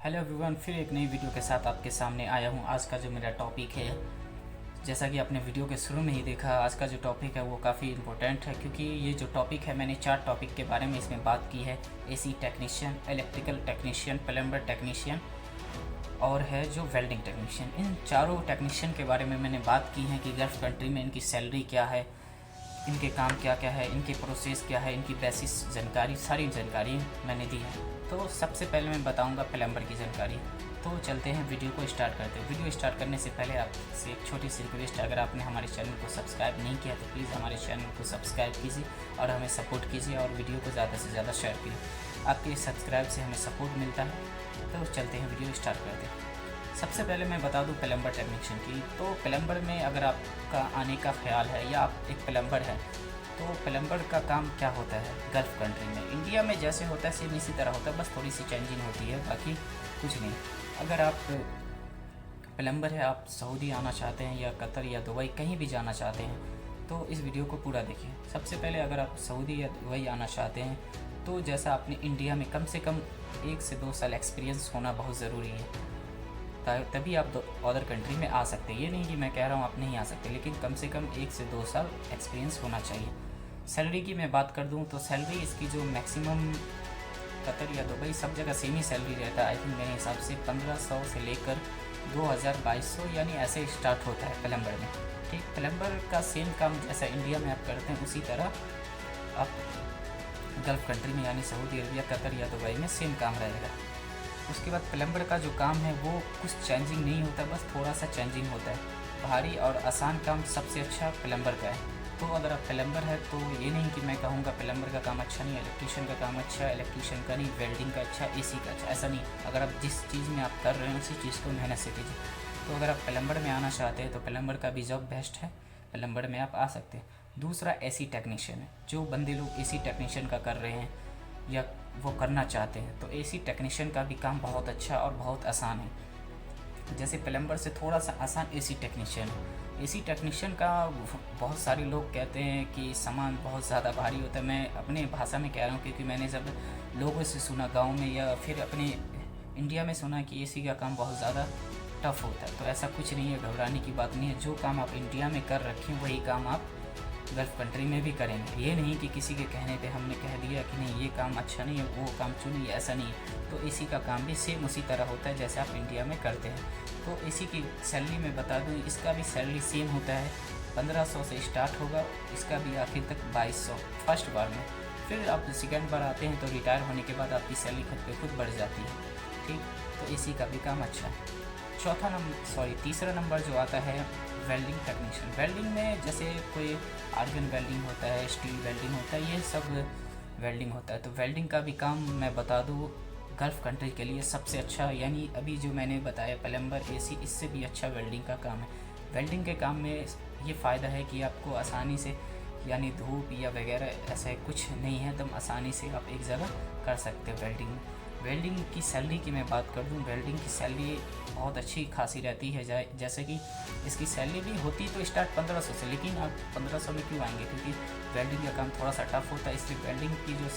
Hello everyone, फिर एक नई वीडियो के साथ आपके सामने आया हूँ। आज का जो मेरा टॉपिक है, जैसा कि आपने वीडियो के शुरू में ही देखा, आज का जो टॉपिक है वो काफ़ी इम्पोर्टेंट है, क्योंकि ये जो टॉपिक है मैंने 4 टॉपिक के बारे में इसमें बात की है। AC technician, electrical technician, plumber technician और है जो वेल्डिंग टेक्नीशियन। इन चारों टेक्नीशियन के बारे में मैंने बात की है कि गल्फ़ कंट्री में इनकी सैलरी क्या है, इनके काम क्या क्या है, इनके प्रोसेस क्या है, इनकी बेसिस जानकारी, सारी जानकारी मैंने दी है। तो सबसे पहले मैं बताऊंगा प्लम्बर की जानकारी। तो चलते हैं, वीडियो को स्टार्ट करते हैं। वीडियो स्टार्ट करने से पहले आपसे एक छोटी सी रिक्वेस्ट है, अगर आपने हमारे चैनल को सब्सक्राइब नहीं किया तो प्लीज़ हमारे चैनल को सब्सक्राइब कीजिए और हमें सपोर्ट कीजिए और वीडियो को ज़्यादा से ज़्यादा शेयर कीजिए। आपके सब्सक्राइब से हमें सपोर्ट मिलता है। तो चलते हैं, वीडियो स्टार्ट करते हैं। सबसे पहले मैं बता दूं प्लम्बर टेक्नीशियन की। तो प्लम्बर में अगर आपका आने का ख्याल है या आप एक प्लम्बर हैं, तो प्लम्बर का काम क्या होता है गल्फ़ कंट्री में। इंडिया में जैसे होता है सेम इसी तरह होता है, बस थोड़ी सी चेंजिंग होती है, बाकी कुछ नहीं। अगर आप प्लम्बर है, आप सऊदी आना चाहते हैं या कतर या दुबई कहीं भी जाना चाहते हैं, तो इस वीडियो को पूरा देखिए। सबसे पहले अगर आप सऊदी या दुबई आना चाहते हैं, तो जैसा आपने इंडिया में कम से कम 1 से 2 साल एक्सपीरियंस होना बहुत ज़रूरी है, तभी आप अदर कंट्री में आ सकते हैं। ये नहीं कि मैं कह रहा हूँ आप नहीं आ सकते, लेकिन कम से कम 1 से 2 साल एक्सपीरियंस होना चाहिए। सैलरी की मैं बात कर दूँ तो सैलरी इसकी जो मैक्सिमम कतर या दुबई सब जगह सेम ही सैलरी रहता है। आई थिंक मेरे हिसाब से 1500 से लेकर 2000-2200 यानी ऐसे स्टार्ट होता है प्लम्बर में। ठीक, प्लम्बर का सेम काम जैसा इंडिया में आप करते हैं उसी तरह आप गल्फ़ कंट्री में यानी सऊदी अरबिया, कतर या दुबई में सेम काम रहेगा। उसके बाद प्लम्बर का जो काम है वो कुछ चेंजिंग नहीं होता, बस थोड़ा सा चेंजिंग होता है। भारी और आसान काम सबसे अच्छा प्लम्बर का है। तो अगर आप प्लम्बर है तो ये नहीं कि मैं कहूँगा प्लम्बर का काम अच्छा नहीं है, इलेक्ट्रीशियन का काम अच्छा है, इलेक्ट्रीशियन का नहीं, वेल्डिंग का अच्छा, एसी का अच्छा, ऐसा नहीं। अगर आप जिस चीज़ में आप कर रहे हैं उसी चीज़ को मेहनत से कीजिए। तो अगर आप प्लम्बर में आना चाहते हैं तो प्लम्बर का भी जॉब बेस्ट है, प्लम्बर में आप आ सकते हैं। दूसरा एसी टेक्नीशियन है। जो बंदे लोग एसी टेक्नीशियन का कर रहे हैं या वो करना चाहते हैं, तो एसी टेक्नीशियन का भी काम बहुत अच्छा और बहुत आसान है। जैसे प्लम्बर से थोड़ा सा आसान एसी टेक्नीशियन है। एसी टेक्नीशियन का बहुत सारे लोग कहते हैं कि सामान बहुत ज़्यादा भारी होता है। मैं अपने भाषा में कह रहा हूँ, क्योंकि मैंने जब लोगों से सुना गाँव में या फिर अपने इंडिया में सुना कि एसी का काम बहुत ज़्यादा टफ़ होता है। तो ऐसा कुछ नहीं है, घबराने की बात नहीं है। जो काम आप इंडिया में कर रखें वही काम आप गल्फ़ कंट्री में भी करेंगे। ये नहीं कि किसी के कहने पे हमने कह दिया कि नहीं ये काम अच्छा नहीं है, वो काम चुनिए, ऐसा नहीं है। तो एसी का काम भी सेम उसी तरह होता है जैसे आप इंडिया में करते हैं। तो एसी की सैलरी मैं बता दूं, इसका भी सैलरी सेम होता है, 1500 से स्टार्ट होगा, इसका भी आखिर तक 2200 फर्स्ट बार में। फिर आप सेकेंड बार आते हैं तो रिटायर होने के बाद आपकी सैलरी खुद पे खुद बढ़ जाती है। ठीक, तो एसी का भी काम अच्छा है। तीसरा नंबर जो आता है वेल्डिंग टेक्नीशियन। वेल्डिंग में जैसे कोई आर्गन वेल्डिंग होता है, स्टील वेल्डिंग होता है, ये सब वेल्डिंग होता है। तो वेल्डिंग का भी काम मैं बता दूँ गल्फ़ कंट्री के लिए सबसे अच्छा, यानी अभी जो मैंने बताया प्लम्बर, एसी, इससे भी अच्छा वेल्डिंग का काम है। वेल्डिंग के काम में ये फ़ायदा है कि आपको आसानी से, यानी धूप या वगैरह ऐसा कुछ नहीं है, एकदम आसानी से आप एक जगह कर सकते हैं वेल्डिंग में। वेल्डिंग की सैलरी की मैं बात कर दूं, वेल्डिंग की सैलरी बहुत अच्छी खासी रहती है। जैसे कि इसकी सैलरी भी होती तो स्टार्ट 1500 से, लेकिन आप 1500 में क्यों आएंगे, क्योंकि वेल्डिंग का काम थोड़ा सा टफ होता है। इसलिए वेल्डिंग की जो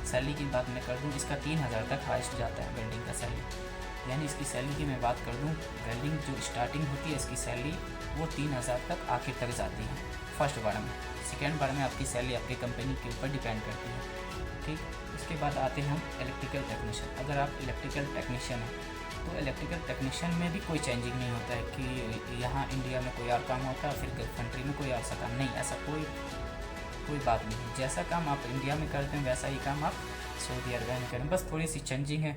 सैलरी की बात मैं कर दूं, इसका 3000 तक हाइस्ट जाता है वेल्डिंग का सैलरी। यानी इसकी सैलरी की मैं बात कर दूं, वेल्डिंग जो स्टार्टिंग होती है इसकी सैलरी वो 3000 तक आखिर तक जाती है फर्स्ट बार में। सेकेंड बार में आपकी सैलरी आपकी कंपनी के ऊपर डिपेंड करती है। ठीक, उसके बाद आते हैं हम इलेक्ट्रिकल टेक्नीशियन। अगर आप इलेक्ट्रिकल टेक्नीशियन हैं तो इलेक्ट्रिकल टेक्नीशियन में भी कोई चेंजिंग नहीं होता है कि यहाँ इंडिया में कोई और काम होता है फिर गल्फ़ कंट्री में कोई और सा काम नहीं, ऐसा कोई बात नहीं है। जैसा काम आप इंडिया में करते हैं वैसा ही काम आप सऊदी अरबिया में करें, बस थोड़ी सी चेंजिंग है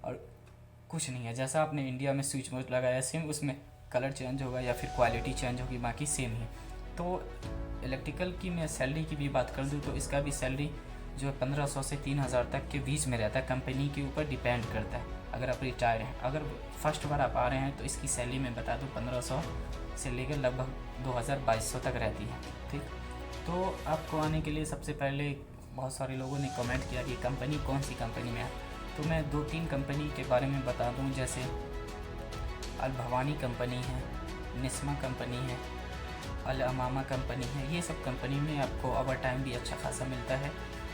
और कुछ नहीं है। जैसा आपने इंडिया में स्विच बोर्ड लगाया सेम उसमें कलर चेंज होगा या फिर क्वालिटी चेंज होगी, बाकी सेम ही। तो इलेक्ट्रिकल की मैं सैलरी की भी बात कर दूँ तो इसका भी सैलरी जो है 1500 से 3000 तक के बीच में रहता है, कंपनी के ऊपर डिपेंड करता है। अगर आप रिटायर हैं, अगर फर्स्ट बार आप आ रहे हैं तो इसकी सैलरी मैं बता दूं 1500 से लेकर लगभग 2200 तक रहती है। ठीक, तो आपको आने के लिए सबसे पहले बहुत सारे लोगों ने कमेंट किया कि कंपनी कौन सी कंपनी में है, तो मैं 2-3 कंपनी के बारे में बता दूँ। जैसे अल भवानी कंपनी है, निस्मा कंपनी है, अल अमामा कंपनी है। ये सब कंपनी में आपको ओवर टाइम भी अच्छा खासा मिलता है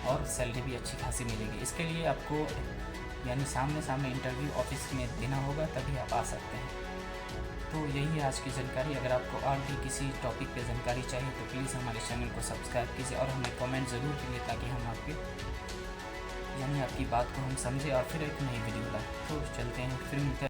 और सैलरी भी अच्छी खासी मिलेगी। इसके लिए आपको यानी सामने सामने इंटरव्यू ऑफिस में देना होगा, तभी आप आ सकते हैं। तो यही है आज की जानकारी। अगर आपको और भी किसी टॉपिक पे जानकारी चाहिए तो प्लीज़ हमारे चैनल को सब्सक्राइब कीजिए और हमें कमेंट ज़रूर कीजिए, ताकि हम आपकी बात को हम समझें और फिर एक नई वीडियो लाएँ। तो चलते हैं, फिर मिलते हैं।